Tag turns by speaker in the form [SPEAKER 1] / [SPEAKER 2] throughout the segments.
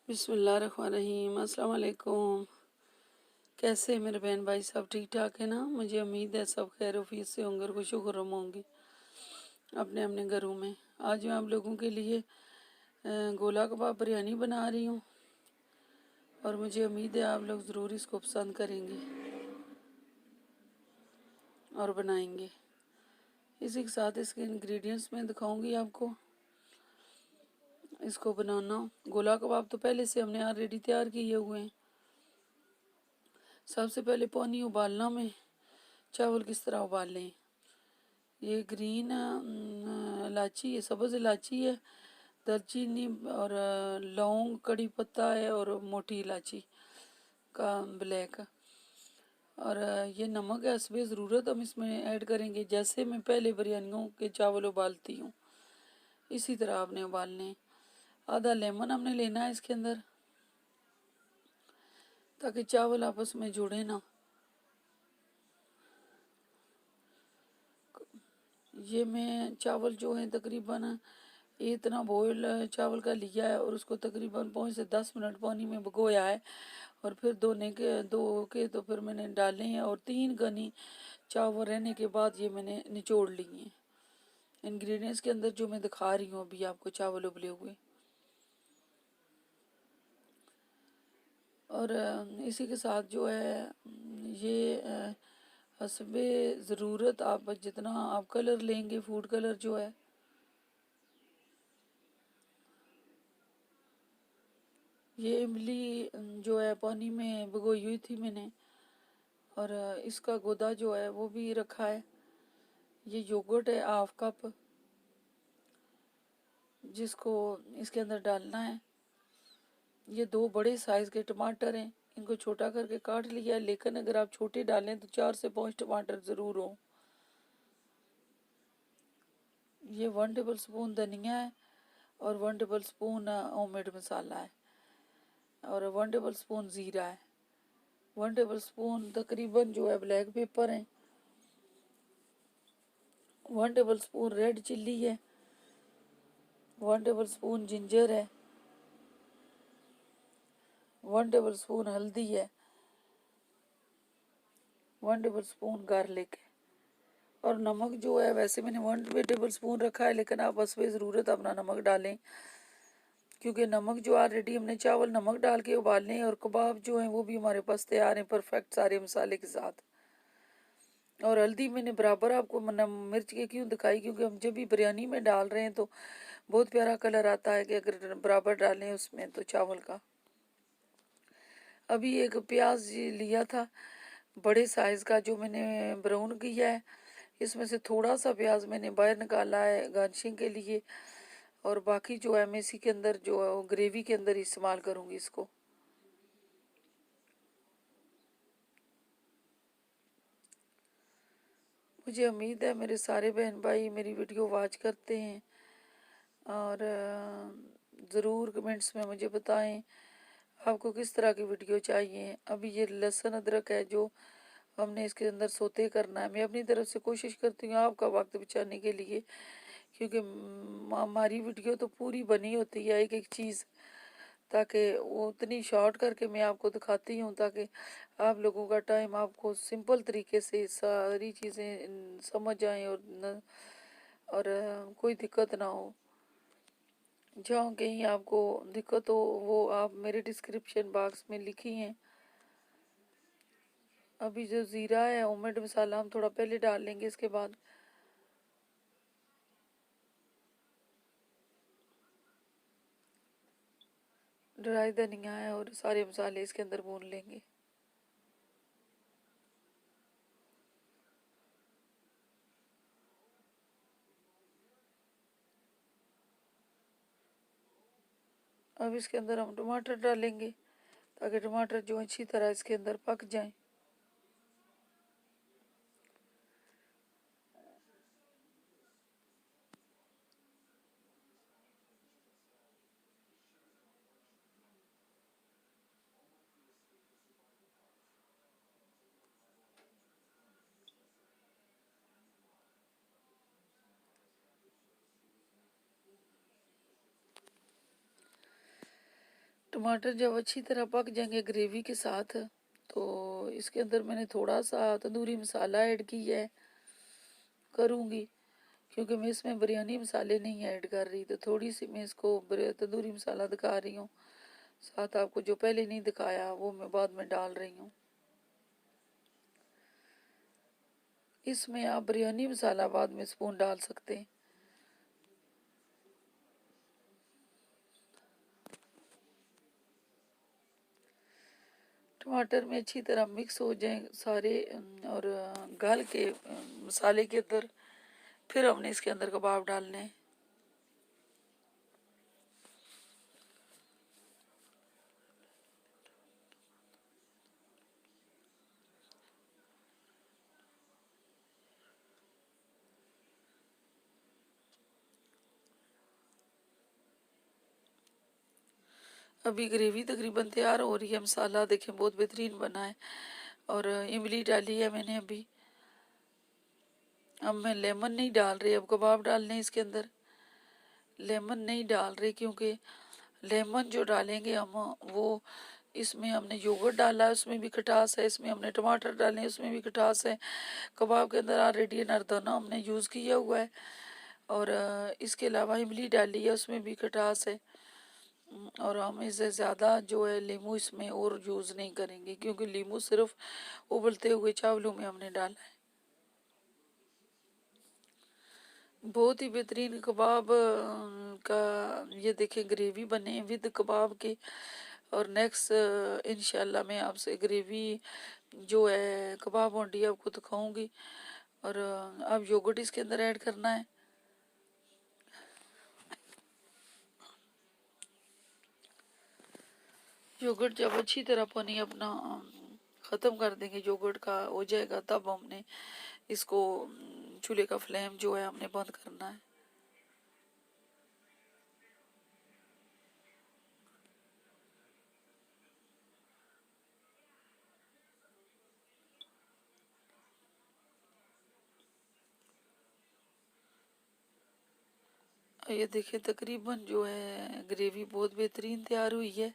[SPEAKER 1] बिस्मिल्लाहिर्रहमानिर्रहीम। अस्सलाम वालेकुम। कैसे हैं मेरे बहन भाई, सब ठीक ठाक है ना? मुझे उम्मीद है सब खैर ऑफिस से होंगे और खुश खुर्रम होंगे अपने अपने घरों में। आज मैं आप लोगों के लिए गोला कबाब बिरयानी बना रही हूँ और मुझे उम्मीद है आप लोग ज़रूर इसको पसंद करेंगे और बनाएंगे। इसी के साथ इसके इंग्रेडिएंट्स मैं दिखाऊंगी आपको। इसको बनाना, गोला कबाब तो पहले से हमने ऑलरेडी तैयार किए हुए हैं। सबसे पहले पानी उबालना में चावल किस तरह उबाल लें। ये ग्रीन इलायची है, सब्ज़ इलायची है, दालचीनी और लौंग, कड़ी पत्ता है और मोटी इलायची का ब्लैक। और ये नमक है हस्बे ज़रूरत हम इसमें ऐड करेंगे। जैसे मैं पहले बिरयानियों के चावल उबालती हूँ इसी तरह आपने उबालने। आधा लेमन हमने लेना है इसके अंदर ताकि चावल आपस में जुड़े ना। ये मैं चावल जो है तकरीबन इतना बॉयल चावल का लिया है और उसको तकरीबन 5 से 10 मिनट पानी में भिगोया है और फिर धो के तो फिर मैंने डाले हैं और 3 गनी चावल रहने के बाद ये मैंने निचोड़ लिए हैं इंग्रेडिएंट्स के अंदर जो मैं दिखा रही हूँ अभी आपको, चावल उबले हुए। और इसी के साथ जो है ये हस्बे ज़रूरत आप जितना आप कलर लेंगे, फूड कलर जो है ये इमली जो है पानी में भिगोई हुई थी मैंने और इसका गोदा जो है वो भी रखा है। ये योगर्ट है हाफ कप जिसको इसके अंदर डालना है। ये 2 बड़े साइज़ के टमाटर हैं, इनको छोटा करके काट लिया है, लेकिन अगर आप छोटे डालें तो 4 से 5 टमाटर ज़रूर हों। ये 1 टेबल स्पून धनिया है और 1 टेबल स्पून होममेड मसाला है और 1 टेबल स्पून ज़ीरा है। 1 टेबल स्पून तकरीबन जो है ब्लैक पेपर है। 1 टेबल स्पून रेड चिल्ली है। 1 टेबल स्पून जिंजर है। 1 टेबल स्पून हल्दी है। 1 टेबल स्पून गार्लिक है। और नमक जो है वैसे मैंने 1 टेबल स्पून रखा है, लेकिन आप बस पे ज़रूरत अपना नमक डालें क्योंकि नमक जो ऑलरेडी हमने चावल नमक डाल के उबालने हैं और कबाब जो हैं वो भी हमारे पास तैयार हैं परफेक्ट सारे मसाले के साथ। और हल्दी मैंने बराबर आपको मिर्च के क्यों दिखाई, क्योंकि हम जब भी बिरयानी में डाल रहे हैं तो बहुत प्यारा कलर आता है कि अगर बराबर डालें उसमें तो चावल का। अभी एक प्याज लिया था बड़े साइज़ का जो मैंने ब्राउन किया है, इसमें से थोड़ा सा प्याज मैंने बाहर निकाला है गार्निशिंग के लिए और बाकी जो है मैं इसी के अंदर जो है वो ग्रेवी के अंदर इस्तेमाल करूँगी इसको। मुझे उम्मीद है मेरे सारे बहन भाई मेरी वीडियो वॉच करते हैं और ज़रूर कमेंट्स में मुझे बताएं आपको किस तरह की वीडियो चाहिए। अभी ये लहसुन अदरक है जो हमने इसके अंदर सोते करना है। मैं अपनी तरफ से कोशिश करती हूँ आपका वक्त बचाने के लिए, क्योंकि हमारी वीडियो तो पूरी बनी होती है एक एक चीज़, ताकि वो उतनी शॉर्ट करके मैं आपको दिखाती हूँ ताकि आप लोगों का टाइम आपको सिंपल तरीके से सारी चीज़ें समझ आएँ और कोई दिक्कत ना हो। जहाँ कहीं आपको दिक्कत हो वो आप मेरे डिस्क्रिप्शन बॉक्स में लिखी हैं। अभी जो ज़ीरा है होममेड मसाला हम थोड़ा पहले डाल लेंगे, इसके बाद ड्राई धनिया है और सारे मसाले इसके अंदर भून लेंगे। अब इसके अंदर हम टमाटर डालेंगे ताकि टमाटर जो अच्छी तरह इसके अंदर पक जाएं। टमाटर जब अच्छी तरह पक जाएंगे ग्रेवी के साथ, तो इसके अंदर मैंने थोड़ा सा तंदूरी मसाला ऐड किया है, करूँगी, क्योंकि मैं इसमें बिरयानी मसाले नहीं ऐड कर रही, तो थोड़ी सी मैं इसको तंदूरी मसाला दिखा रही हूँ। साथ आपको जो पहले नहीं दिखाया वो मैं बाद में डाल रही हूँ। इसमें आप बिरयानी मसाला बाद में स्पून डाल सकते हैं। टमाटर में अच्छी तरह मिक्स हो जाए सारे और गाल के मसाले के अंदर, फिर हमने इसके अंदर कबाब डालने हैं। अभी ग्रेवी तकरीबन तैयार हो रही है। मसाला देखें बहुत बेहतरीन बना है, और इमली डाली है मैंने अभी। अब मैं लेमन नहीं डाल रही, अब कबाब डालने हैं इसके अंदर। लेमन नहीं डाल रही क्योंकि लेमन जो डालेंगे हम, वो इसमें हमने योगर्ट डाला है, उसमें भी खटास है, इसमें हमने टमाटर डाले हैं, उसमें भी खटास है। कबाब के अंदर ऑलरेडी अनरदाना हमने यूज़ किया हुआ है, और इसके अलावा इमली डाली है, उसमें भी खटास है। और हम इससे ज़्यादा जो है नींबू इसमें और यूज़ नहीं करेंगे, क्योंकि नींबू सिर्फ उबलते हुए चावलों में हमने डाला है। बहुत ही बेहतरीन कबाब का ये देखें ग्रेवी बने विद कबाब के। और नेक्स्ट इंशाल्लाह मैं आपसे ग्रेवी जो है कबाब होंडी आपको दिखाऊंगी। और अब योगर्ट इसके अंदर ऐड करना है। योगर्ट जब अच्छी तरह पानी अपना ख़त्म कर देंगे, योगर्ट का हो जाएगा, तब हमने इसको चूल्हे का फ्लेम जो है हमने बंद करना है। ये देखिए तकरीबन जो है ग्रेवी बहुत बेहतरीन तैयार हुई है,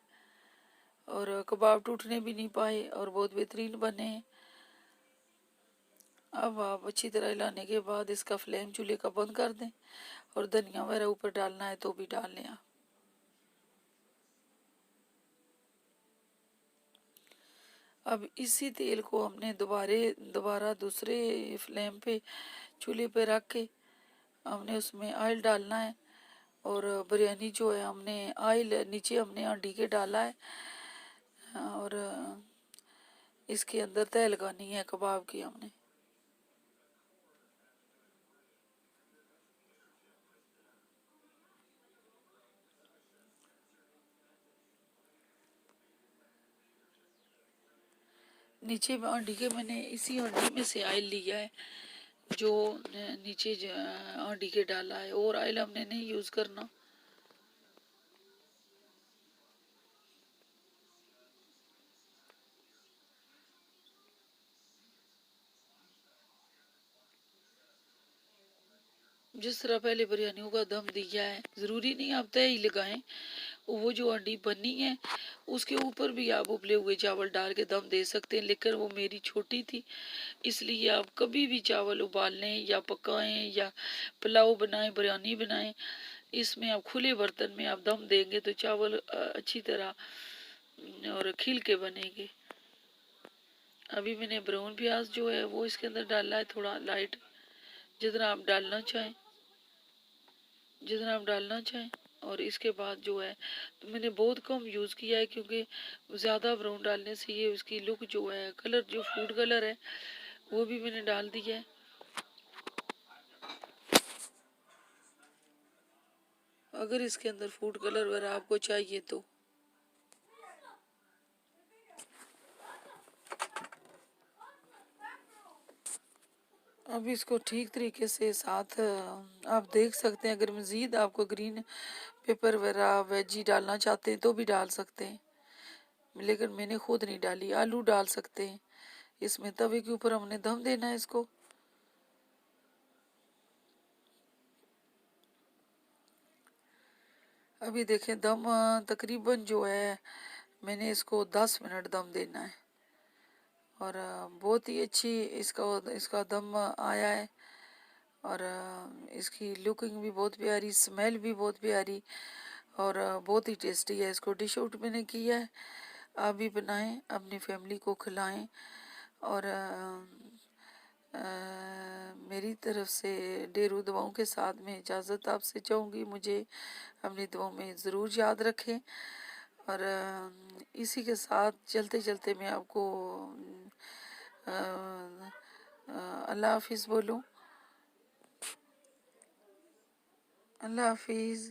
[SPEAKER 1] और कबाब टूटने भी नहीं पाए और बहुत बेहतरीन बने हैं। अब आप अच्छी तरह हिलाने के बाद इसका फ्लेम चूल्हे का बंद कर दें, और धनिया वगैरह ऊपर डालना है तो भी डाल लें आप। अब इसी तेल को हमने दोबारा दूसरे फ्लेम पे चूल्हे पे रख के हमने उसमें ऑयल डालना है। और बिरयानी जो है हमने ऑयल नीचे हमने हांडी के डाला है, और इसके अंदर तह लगानी है कबाब की हमने। नीचे हांडी के मैंने इसी हांडी में से ऑयल लिया है जो नीचे हांडी के डाला है, और ऑयल हमने नहीं यूज़ करना। जिस तरह पहले बिरयानियों का दम दिया है, ज़रूरी नहीं आप तय ही लगाएं। वो जो हांडी बनी है उसके ऊपर भी आप उबले हुए चावल डाल के दम दे सकते हैं, लेकिन वो मेरी छोटी थी, इसलिए आप कभी भी चावल उबाल लें या पकाएं या पुलाव बनाएं, बिरयानी बनाएं, इसमें आप खुले बर्तन में आप दम देंगे तो चावल अच्छी तरह और खिल के बनेंगे। अभी मैंने ब्राउन प्याज जो है वो इसके अंदर डाला है, थोड़ा लाइट, जितना आप डालना चाहें, जितना आप डालना चाहें। और इसके बाद जो है तो मैंने बहुत कम यूज़ किया है, क्योंकि ज़्यादा ब्राउन डालने से ये उसकी लुक जो है, कलर जो फूड कलर है वो भी मैंने डाल दिया है। अगर इसके अंदर फूड कलर वगैरह आपको चाहिए तो। अब इसको ठीक तरीके से साथ आप देख सकते हैं। अगर मज़ीद आपको ग्रीन पेपर वगैरह वेजी डालना चाहते हैं तो भी डाल सकते हैं, लेकिन मैंने खुद नहीं डाली। आलू डाल सकते हैं इसमें। तवे के ऊपर हमने दम देना है इसको। अभी देखें दम तकरीबन जो है मैंने इसको 10 मिनट दम देना है और बहुत ही अच्छी इसका दम आया है और इसकी लुकिंग भी बहुत प्यारी, स्मेल भी बहुत प्यारी और बहुत ही टेस्टी है। इसको डिश आउट मैंने किया है, आप भी बनाएं, अपनी फैमिली को खिलाएं और मेरी तरफ से ढेरों दुआओं के साथ में इजाज़त आपसे चाहूँगी। मुझे अपनी दुआओं में ज़रूर याद रखें और इसी के साथ चलते चलते मैं आपको अल्लाह हाफिज़ बोलूँ। अल्लाह हाफिज़।